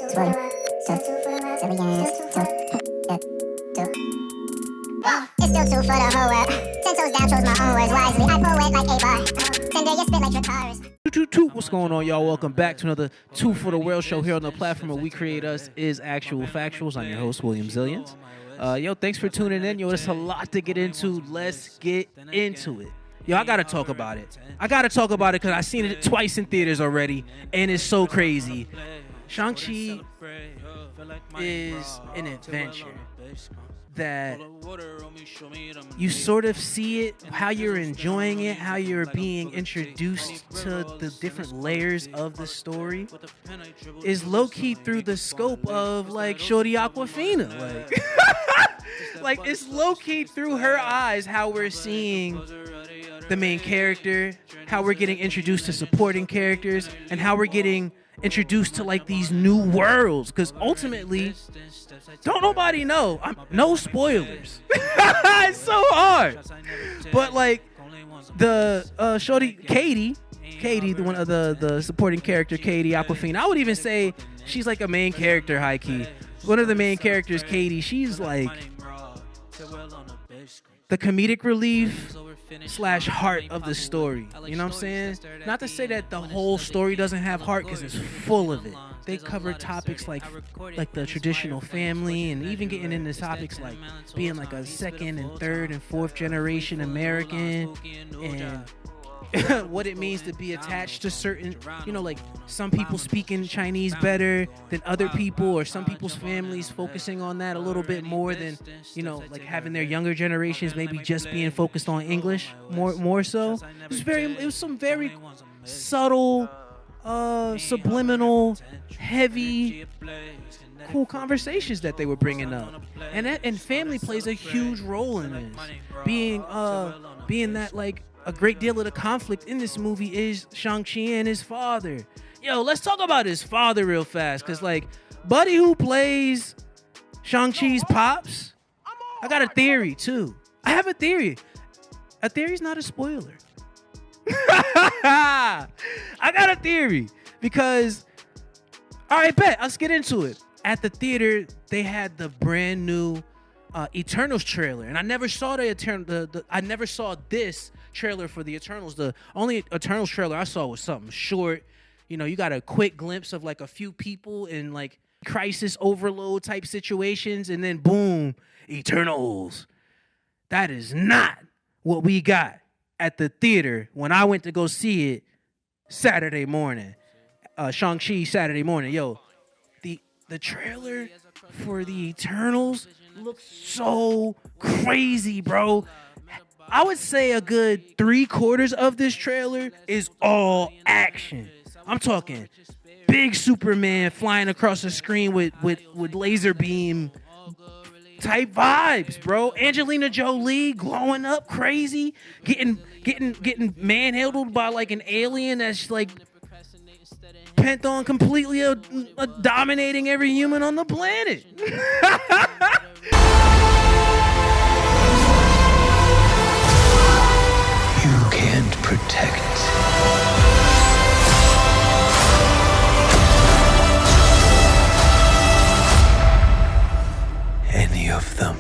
It's still two for the whole world. 10 toes down, chose my own words wisely. I poet like a bar. Send it, you spit like Dracarys. What's going on, y'all? Welcome back to another Two for the World show here on the platform where we create us is Actual Factuals. I'm your host, William Zillions. Thanks for tuning in. There's a lot to get into. Let's get into it. I gotta talk about it. Because I've seen it twice in theaters already, and it's so crazy. Shang Chi is an adventure that you sort of see it, how you're enjoying it, how you're being introduced to the different layers of the story is low-key through the scope of, like, Shorty Aquafina. Like it's low-key through her eyes how we're seeing the main character, how we're getting introduced to supporting characters, and how we're getting introduced to, like, these new worlds. Because ultimately, don't nobody know. No spoilers. It's so hard. But, like, the shorty Katie, the one of the supporting character, Katie Aquafina, I would even say she's like a main character, high key. One of the main characters, Katie, she's like the comedic relief / heart of the story. You know what I'm saying? Not to say that the whole story doesn't have heart, because it's full of it. They cover topics like the traditional family, and even getting into topics like being like a second and third and fourth generation American, and what it means to be attached to certain, like some people speaking Chinese better than other people, or some people's families focusing on that a little bit more than, like having their younger generations maybe just being focused on English more so. It was some very subtle, subliminal, heavy, cool conversations that they were bringing up, and family plays a huge role in this, being that, like, a great deal of the conflict in this movie is Shang-Chi and his father. Let's talk about his father real fast, because, like, buddy who plays Shang-Chi's pops, I got a theory too. I have a theory. A theory's not a spoiler. I got a theory, because, all right, bet, let's get into it. At the theater, they had the brand new Eternals trailer, and I never saw I never saw this trailer for the Eternals. The only Eternals trailer I saw was something short. You got a quick glimpse of, like, a few people in, like, crisis overload type situations, and then boom, Eternals. That is not what we got at the theater when I went to go see it Saturday morning. Shang-Chi Saturday morning. The trailer for the Eternals looks so crazy, bro. I would say a good 3/4 of this trailer is all action. I'm talking big Superman flying across the screen with laser beam type vibes, bro. Angelina Jolie glowing up crazy, getting manhandled by, like, an alien that's, like, pent on completely dominating every human on the planet. You can't protect any of them.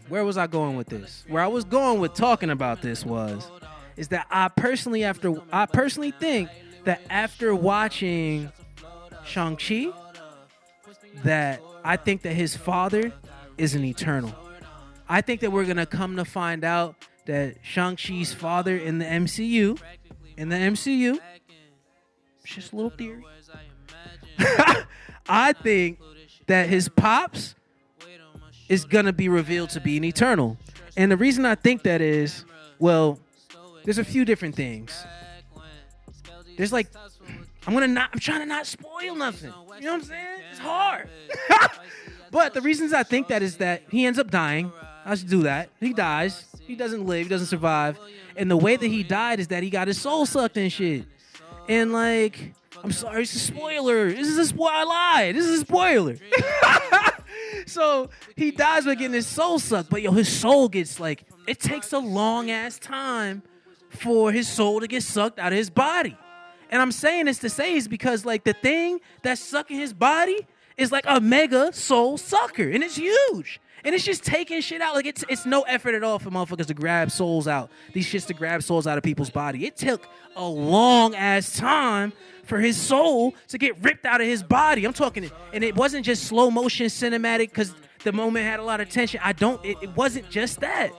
Where was I going with this? Where I was going with talking about this is that I personally think that after watching Shang-Chi, that I think that his father is an Eternal. I think that we're going to come to find out that Shang-Chi's father in the MCU, it's just a little theory. I think that his pops is going to be revealed to be an Eternal. And the reason I think that is, well, there's a few different things. There's, like, I'm trying to not spoil nothing. You know what I'm saying? It's hard. But the reasons I think that is that he ends up dying. I should do that. He dies. He doesn't live. He doesn't survive. And the way that he died is that he got his soul sucked and shit. And, like, I'm sorry, it's a spoiler. I lied. This is a spoiler. So he dies by getting his soul sucked, but yo, his soul gets like, it takes a long ass time for his soul to get sucked out of his body. And I'm saying this to say is because like the thing that's sucking his body is like a mega soul sucker, and it's huge. And it's just taking shit out. Like it's no effort at all for motherfuckers to grab souls out. These shits to grab souls out of people's body. It took a long ass time for his soul to get ripped out of his body. I'm talking, and it wasn't just slow motion cinematic because the moment had a lot of tension. It wasn't just that.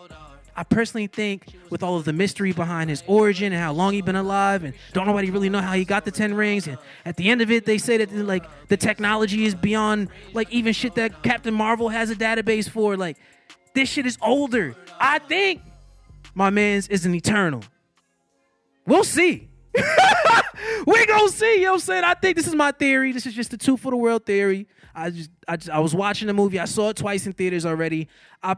I personally think with all of the mystery behind his origin and how long he's been alive, and don't nobody really know how he got the 10 rings, and at the end of it they say that like the technology is beyond like even shit that Captain Marvel has a database for. Like this shit is older. I think my man's is an eternal. We'll see. We gonna see, you know what I'm saying? I think this is my theory. This is just the two for the world theory. I was watching the movie. I saw it twice in theaters already. I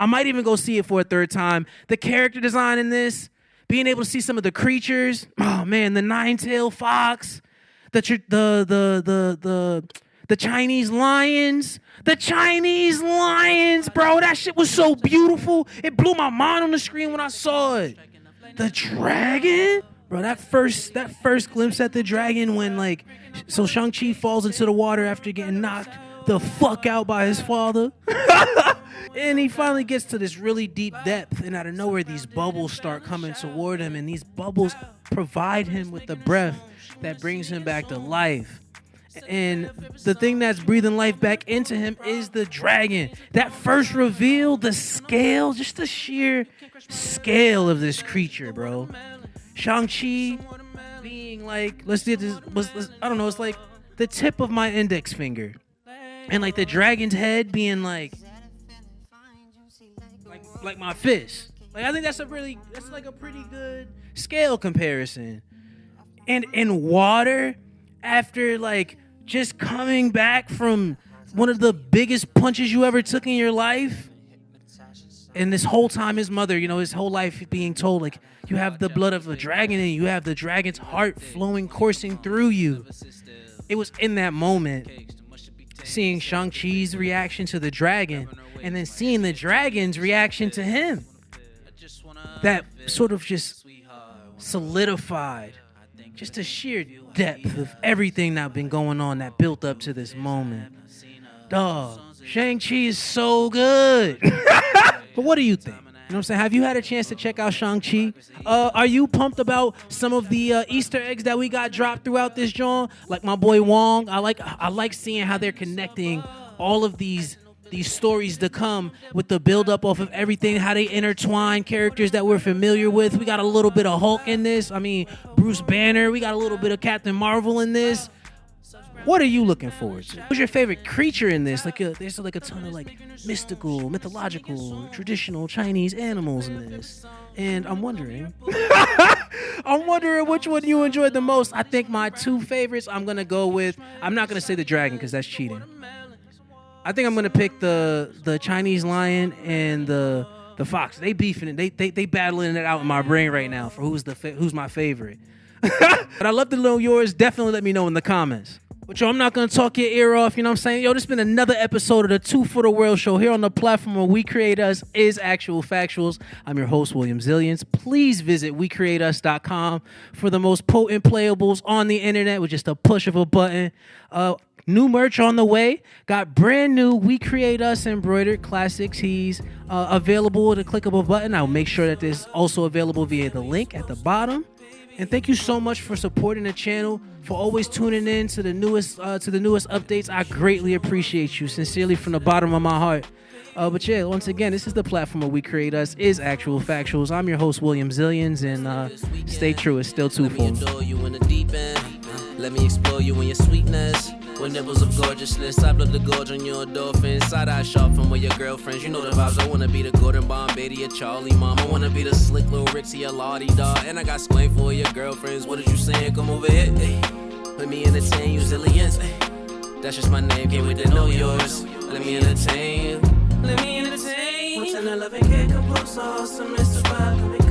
might even go see it for a third time. The character design in this, being able to see some of the creatures. Oh man, the nine-tailed fox, the Chinese lions. The Chinese lions, bro. That shit was so beautiful. It blew my mind on the screen when I saw it. The dragon? Bro, that first glimpse at the dragon when like, so Shang Chi falls into the water after getting knocked the fuck out by his father. And he finally gets to this really deep depth, and out of nowhere these bubbles start coming toward him, and these bubbles provide him with the breath that brings him back to life. And the thing that's breathing life back into him is the dragon. That first reveal, the scale, just the sheer scale of this creature, bro. Shang-Chi being like, I don't know, it's like the tip of my index finger. And like the dragon's head being like my fist. Like I think that's like a pretty good scale comparison. And in water, after like just coming back from one of the biggest punches you ever took in your life, and this whole time his mother, you know, his whole life being told like, you have the blood of a dragon and you have the dragon's heart coursing through you. It was in that moment, seeing Shang-Chi's reaction to the dragon and then seeing the dragon's reaction to him, that sort of just solidified just the sheer depth of everything that's been going on that built up to this moment. Dog, Shang-Chi is so good. But what do you think? You know what I'm saying? Have you had a chance to check out Shang-Chi? Are you pumped about some of the Easter eggs that we got dropped throughout this joint? Like my boy Wong, I like seeing how they're connecting all of these stories to come with the build-up off of everything, how they intertwine characters that we're familiar with. We got a little bit of Hulk in this. I mean, Bruce Banner. We got a little bit of Captain Marvel in this. What are you looking forward to? Who's your favorite creature in this? There's like a ton of like mystical, mythological, traditional Chinese animals in this. And I'm wondering which one you enjoyed the most. I think my two favorites, I'm not gonna say the dragon because that's cheating. I think I'm gonna pick the Chinese lion and the fox. They beefing it. They battling it out in my brain right now for who's my favorite. But I'd love to know yours. Definitely let me know in the comments. But yo, I'm not going to talk your ear off, you know what I'm saying? Yo, this has been another episode of the Two for the World show here on the platform where We Create Us is Actual Factuals. I'm your host, William Zillions. Please visit WeCreateUs.com for the most potent playables on the internet with just a push of a button. New merch on the way. Got brand new We Create Us embroidered classic tees available with a click of a button. I'll make sure that this is also available via the link at the bottom. And thank you so much for supporting the channel, for always tuning in to the newest updates. I greatly appreciate you, sincerely, from the bottom of my heart. But yeah, once again, this is the platform where We Create Us is Actual Factuals. I'm your host, William Zillions, and stay true. It's still two for Let me explore you in your sweetness. With nibbles of gorgeousness, I blow the gorge on your dolphin. Side-eye shot from where your girlfriends. You know the vibes. I wanna be the Gordon Bombay, your Charlie mom. I wanna be the slick little Rixie, your Lottie dog. And I got swank for your girlfriends. What did you saying? Come over here, hey. Let me entertain you, Zillions. Hey. That's just my name. Can't wait to know yours. Let me entertain you. Let me entertain. 110, 11, can't come close. Awesome, Mr. 5.